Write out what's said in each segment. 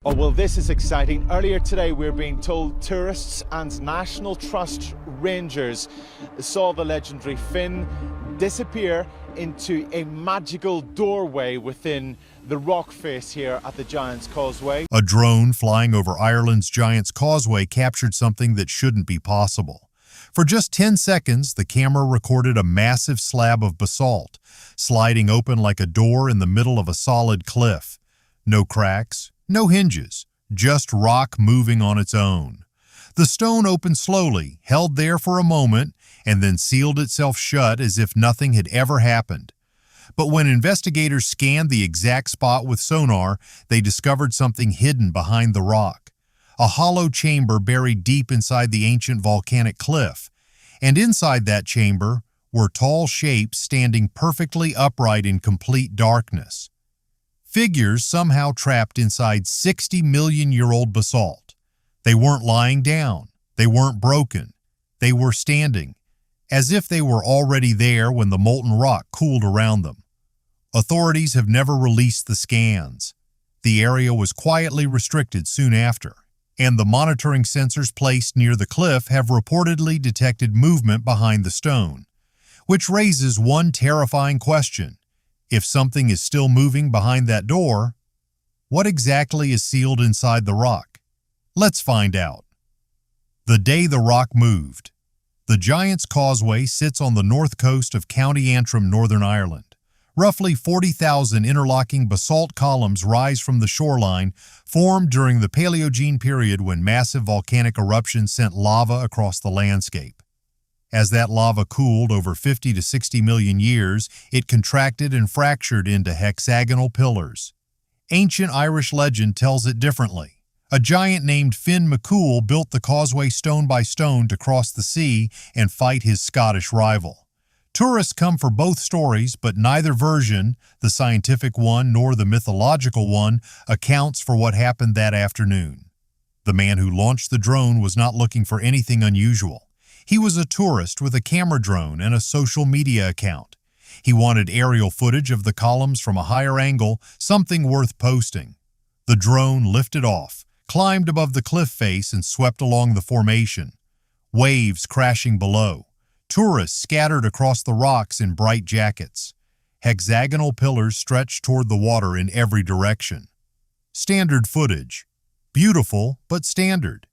Oh, well, this is exciting. Earlier today, we're being told tourists and National Trust rangers saw the legendary fin disappear into a magical doorway within the rock face here at the Giant's Causeway. A drone flying over Ireland's Giant's Causeway captured something that shouldn't be possible. For just 10 seconds, the camera recorded a massive slab of basalt, sliding open like a door in the middle of a solid cliff. No cracks, no hinges, just rock moving on its own. The stone opened slowly, held there for a moment, and then sealed itself shut as if nothing had ever happened. But when investigators scanned the exact spot with sonar, they discovered something hidden behind the rock. A hollow chamber buried deep inside the ancient volcanic cliff. And inside that chamber were tall shapes standing perfectly upright in complete darkness. Figures somehow trapped inside 60-million-year-old basalt. They weren't lying down. They weren't broken. They were standing, as if they were already there when the molten rock cooled around them. Authorities have never released the scans. The area was quietly restricted soon after, and the monitoring sensors placed near the cliff have reportedly detected movement behind the stone, which raises one terrifying question. If something is still moving behind that door, what exactly is sealed inside the rock? Let's find out. The day the rock moved. The Giant's Causeway sits on the north coast of County Antrim, Northern Ireland. Roughly 40,000 interlocking basalt columns rise from the shoreline, formed during the Paleogene period when massive volcanic eruptions sent lava across the landscape. As that lava cooled over 50 to 60 million years, it contracted and fractured into hexagonal pillars. Ancient Irish legend tells it differently. A giant named Finn McCool built the causeway stone by stone to cross the sea and fight his Scottish rival. Tourists come for both stories, but neither version, the scientific one nor the mythological one, accounts for what happened that afternoon. The man who launched the drone was not looking for anything unusual. He was a tourist with a camera drone and a social media account. He wanted aerial footage of the columns from a higher angle, something worth posting. The drone lifted off, climbed above the cliff face and swept along the formation. Waves crashing below. Tourists scattered across the rocks in bright jackets. Hexagonal pillars stretched toward the water in every direction. Standard footage. Beautiful, but standard.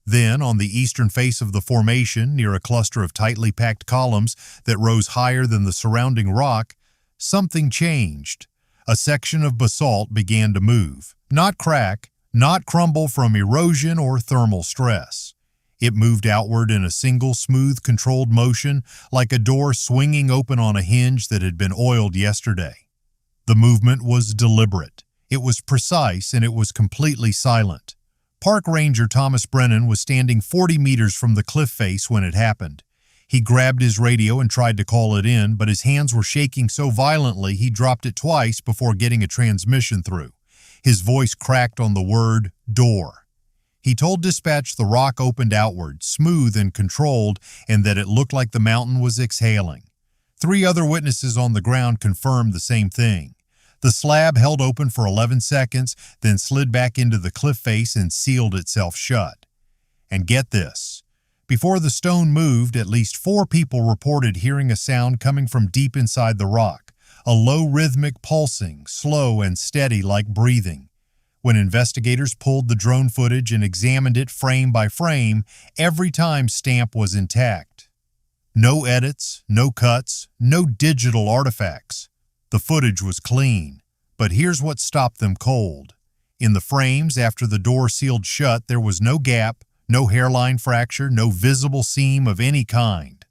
Then, on the eastern face of the formation, near a cluster of tightly packed columns that rose higher than the surrounding rock, something changed. A section of basalt began to move. Not crack, not crumble from erosion or thermal stress. It moved outward in a single, smooth, controlled motion, like a door swinging open on a hinge that had been oiled yesterday. The movement was deliberate. It was precise, and it was completely silent. Park Ranger Thomas Brennan was standing 40 meters from the cliff face when it happened. He grabbed his radio and tried to call it in, but his hands were shaking so violently he dropped it twice before getting a transmission through. His voice cracked on the word, door. He told dispatch the rock opened outward, smooth and controlled, and that it looked like the mountain was exhaling. 3 other witnesses on the ground confirmed the same thing. The slab held open for 11 seconds, then slid back into the cliff face and sealed itself shut. And get this. Before the stone moved, at least 4 people reported hearing a sound coming from deep inside the rock, a low rhythmic pulsing, slow and steady like breathing. When investigators pulled the drone footage and examined it frame by frame, every timestamp was intact. No edits, no cuts, no digital artifacts. The footage was clean, but here's what stopped them cold. In the frames after the door sealed shut, there was no gap, no hairline fracture, no visible seam of any kind.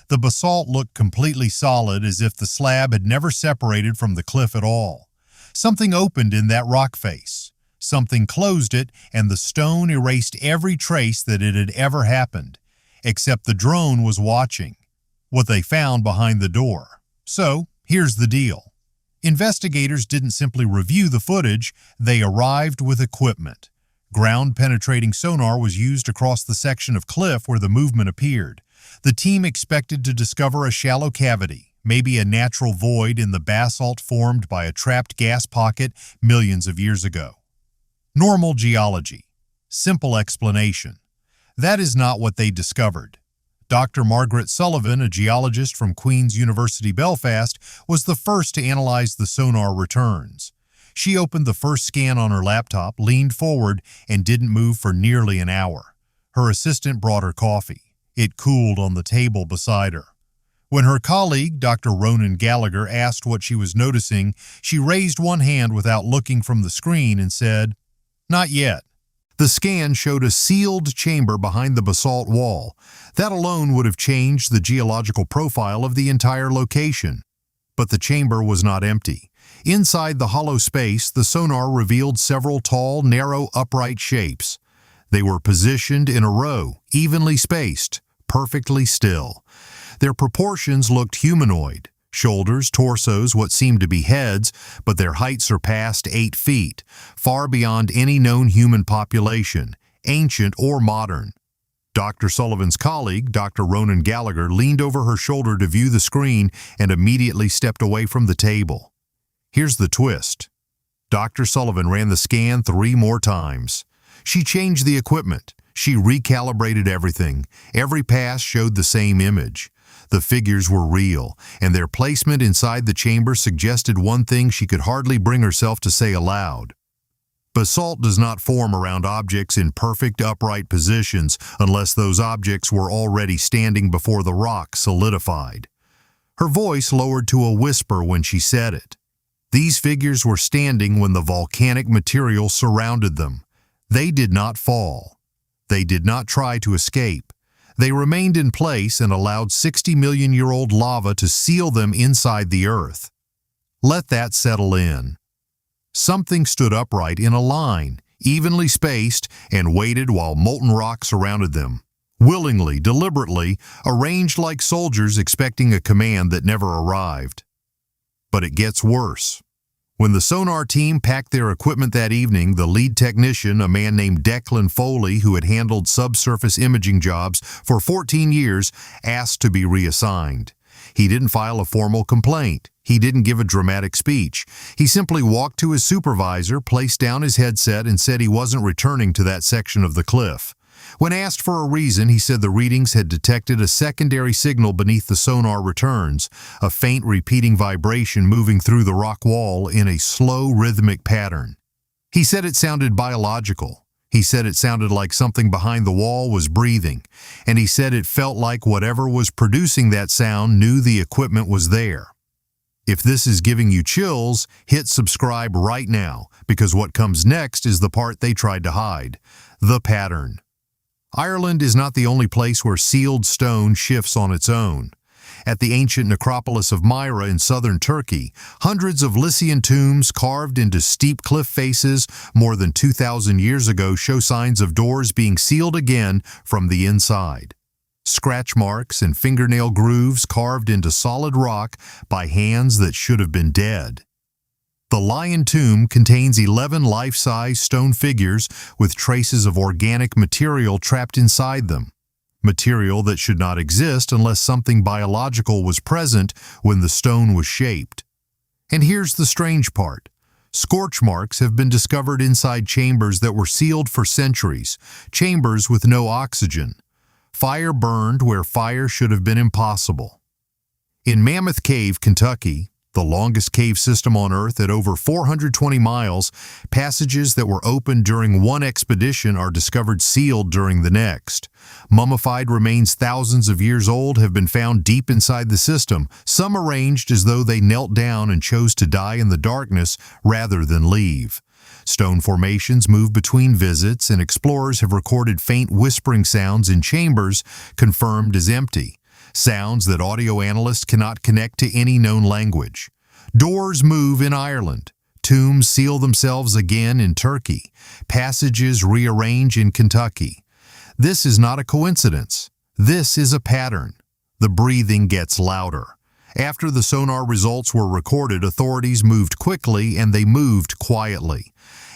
The basalt looked completely solid, as if the slab had never separated from the cliff at all. Something opened in that rock face. Something closed it, and the stone erased every trace that it had ever happened, except the drone was watching what they found behind the door. So, here's the deal. Investigators didn't simply review the footage, they arrived with equipment. Ground-penetrating sonar was used across the section of cliff where the movement appeared. The team expected to discover a shallow cavity, maybe a natural void in the basalt formed by a trapped gas pocket millions of years ago. Normal geology. Simple explanation. That is not what they discovered. Dr. Margaret Sullivan, a geologist from Queen's University Belfast, was the first to analyze the sonar returns. She opened the first scan on her laptop, leaned forward, and didn't move for nearly an hour. Her assistant brought her coffee. It cooled on the table beside her. When her colleague, Dr. Ronan Gallagher, asked what she was noticing, she raised one hand without looking from the screen and said, "Not yet." The scan showed a sealed chamber behind the basalt wall. That alone would have changed the geological profile of the entire location. But the chamber was not empty. Inside the hollow space, the sonar revealed several tall, narrow, upright shapes. They were positioned in a row, evenly spaced, perfectly still. Their proportions looked humanoid. Shoulders, torsos, what seemed to be heads, but their height surpassed 8 feet, far beyond any known human population, ancient or modern. Dr. Sullivan's colleague, Dr. Ronan Gallagher, leaned over her shoulder to view the screen and immediately stepped away from the table. Here's the twist. Dr. Sullivan ran the scan 3 more times. She changed the equipment. She recalibrated everything. Every pass showed the same image. The figures were real, and their placement inside the chamber suggested one thing she could hardly bring herself to say aloud. Basalt does not form around objects in perfect upright positions unless those objects were already standing before the rock solidified. Her voice lowered to a whisper when she said it. These figures were standing when the volcanic material surrounded them. They did not fall. They did not try to escape. They remained in place and allowed 60-million-year-old lava to seal them inside the earth. Let that settle in. Something stood upright in a line, evenly spaced, and waited while molten rock surrounded them. Willingly, deliberately, arranged like soldiers expecting a command that never arrived. But it gets worse. When the sonar team packed their equipment that evening, the lead technician, a man named Declan Foley, who had handled subsurface imaging jobs for 14 years, asked to be reassigned. He didn't file a formal complaint. He didn't give a dramatic speech. He simply walked to his supervisor, placed down his headset, and said he wasn't returning to that section of the cliff. When asked for a reason, he said the readings had detected a secondary signal beneath the sonar returns, a faint repeating vibration moving through the rock wall in a slow, rhythmic pattern. He said it sounded biological. He said it sounded like something behind the wall was breathing, and he said it felt like whatever was producing that sound knew the equipment was there. If this is giving you chills, hit subscribe right now, because what comes next is the part they tried to hide: the pattern. Ireland is not the only place where sealed stone shifts on its own. At the ancient necropolis of Myra in southern Turkey, hundreds of Lycian tombs carved into steep cliff faces more than 2,000 years ago show signs of doors being sealed again from the inside. Scratch marks and fingernail grooves carved into solid rock by hands that should have been dead. The Lion Tomb contains 11 life-size stone figures with traces of organic material trapped inside them. Material that should not exist unless something biological was present when the stone was shaped. And here's the strange part. Scorch marks have been discovered inside chambers that were sealed for centuries, chambers with no oxygen. Fire burned where fire should have been impossible. In Mammoth Cave, Kentucky, the longest cave system on Earth at over 420 miles, passages that were opened during one expedition are discovered sealed during the next. Mummified remains thousands of years old have been found deep inside the system, some arranged as though they knelt down and chose to die in the darkness rather than leave. Stone formations move between visits, and explorers have recorded faint whispering sounds in chambers confirmed as empty. Sounds that audio analysts cannot connect to any known language. Doors move in Ireland. Tombs seal themselves again in Turkey. Passages rearrange in Kentucky. This is not a coincidence. This is a pattern. The breathing gets louder. After the sonar results were recorded, authorities moved quickly and they moved quietly.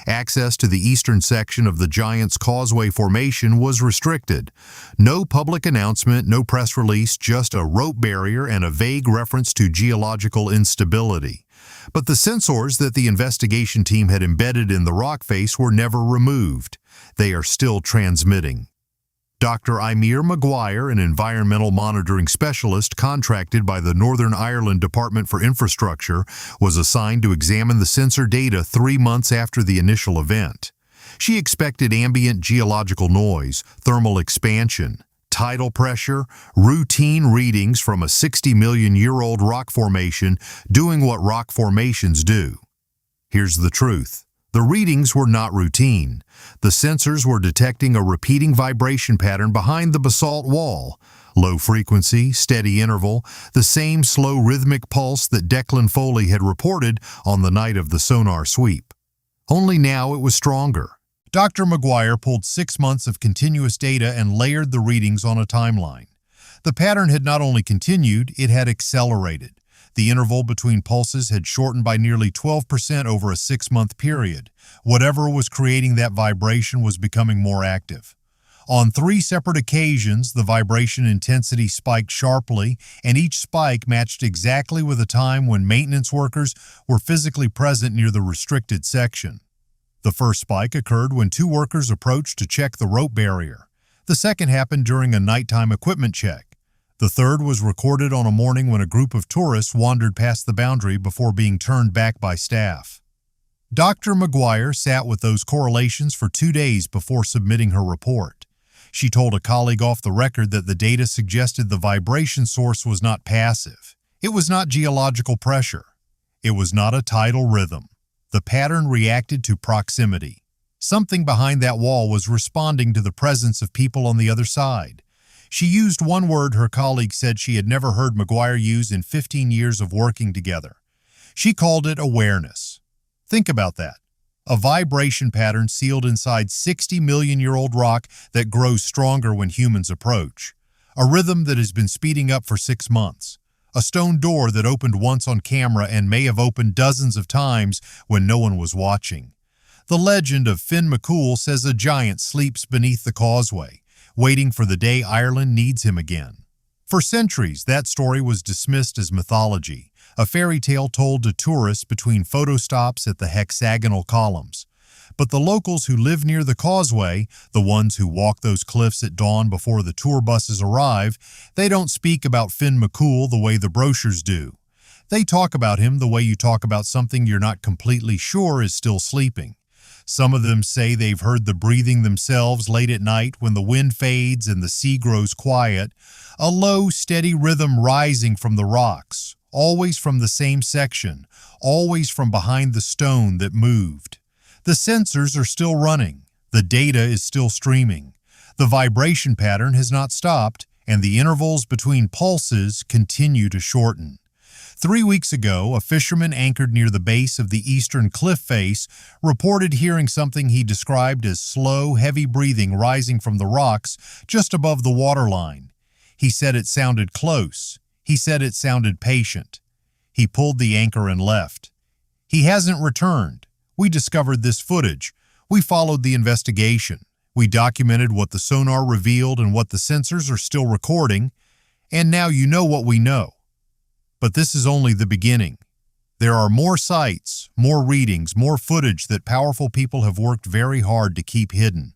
Access to the eastern section of the Giant's Causeway Formation was restricted. No public announcement, no press release, just a rope barrier and a vague reference to geological instability. But the sensors that the investigation team had embedded in the rock face were never removed. They are still transmitting. Dr. Eimear Maguire, an environmental monitoring specialist contracted by the Northern Ireland Department for Infrastructure, was assigned to examine the sensor data 3 months after the initial event. She expected ambient geological noise, thermal expansion, tidal pressure, routine readings from a 60-million-year-old rock formation doing what rock formations do. Here's the truth. The readings were not routine. The sensors were detecting a repeating vibration pattern behind the basalt wall. Low frequency, steady interval, the same slow rhythmic pulse that Declan Foley had reported on the night of the sonar sweep. Only now it was stronger. Dr. Maguire pulled 6 months of continuous data and layered the readings on a timeline. The pattern had not only continued, it had accelerated. The interval between pulses had shortened by nearly 12% over a 6-month period. Whatever was creating that vibration was becoming more active. On 3 separate occasions, the vibration intensity spiked sharply, and each spike matched exactly with a time when maintenance workers were physically present near the restricted section. The first spike occurred when 2 workers approached to check the rope barrier. The second happened during a nighttime equipment check. The third was recorded on a morning when a group of tourists wandered past the boundary before being turned back by staff. Dr. Maguire sat with those correlations for 2 days before submitting her report. She told a colleague off the record that the data suggested the vibration source was not passive. It was not geological pressure. It was not a tidal rhythm. The pattern reacted to proximity. Something behind that wall was responding to the presence of people on the other side. She used one word her colleague said she had never heard Maguire use in 15 years of working together. She called it awareness. Think about that. A vibration pattern sealed inside 60-million-year-old rock that grows stronger when humans approach. A rhythm that has been speeding up for 6 months. A stone door that opened once on camera and may have opened dozens of times when no one was watching. The legend of Finn McCool says a giant sleeps beneath the causeway, waiting for the day Ireland needs him again. For centuries, that story was dismissed as mythology, a fairy tale told to tourists between photo stops at the hexagonal columns. But the locals who live near the causeway, the ones who walk those cliffs at dawn before the tour buses arrive, they don't speak about Finn McCool the way the brochures do. They talk about him the way you talk about something you're not completely sure is still sleeping. Some of them say they've heard the breathing themselves late at night when the wind fades and the sea grows quiet, a low, steady rhythm rising from the rocks, always from the same section, always from behind the stone that moved. The sensors are still running. The data is still streaming. The vibration pattern has not stopped, and the intervals between pulses continue to shorten. 3 weeks ago, a fisherman anchored near the base of the eastern cliff face reported hearing something he described as slow, heavy breathing rising from the rocks just above the waterline. He said it sounded close. He said it sounded patient. He pulled the anchor and left. He hasn't returned. We discovered this footage. We followed the investigation. We documented what the sonar revealed and what the sensors are still recording. And now you know what we know. But this is only the beginning. There are more sites, more readings, more footage that powerful people have worked very hard to keep hidden.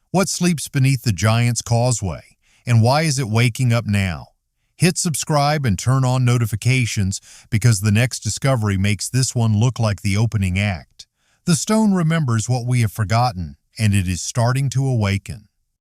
What sleeps beneath the Giant's Causeway, and why is it waking up now? Hit subscribe and turn on notifications because the next discovery makes this one look like the opening act. The stone remembers what we have forgotten, and it is starting to awaken.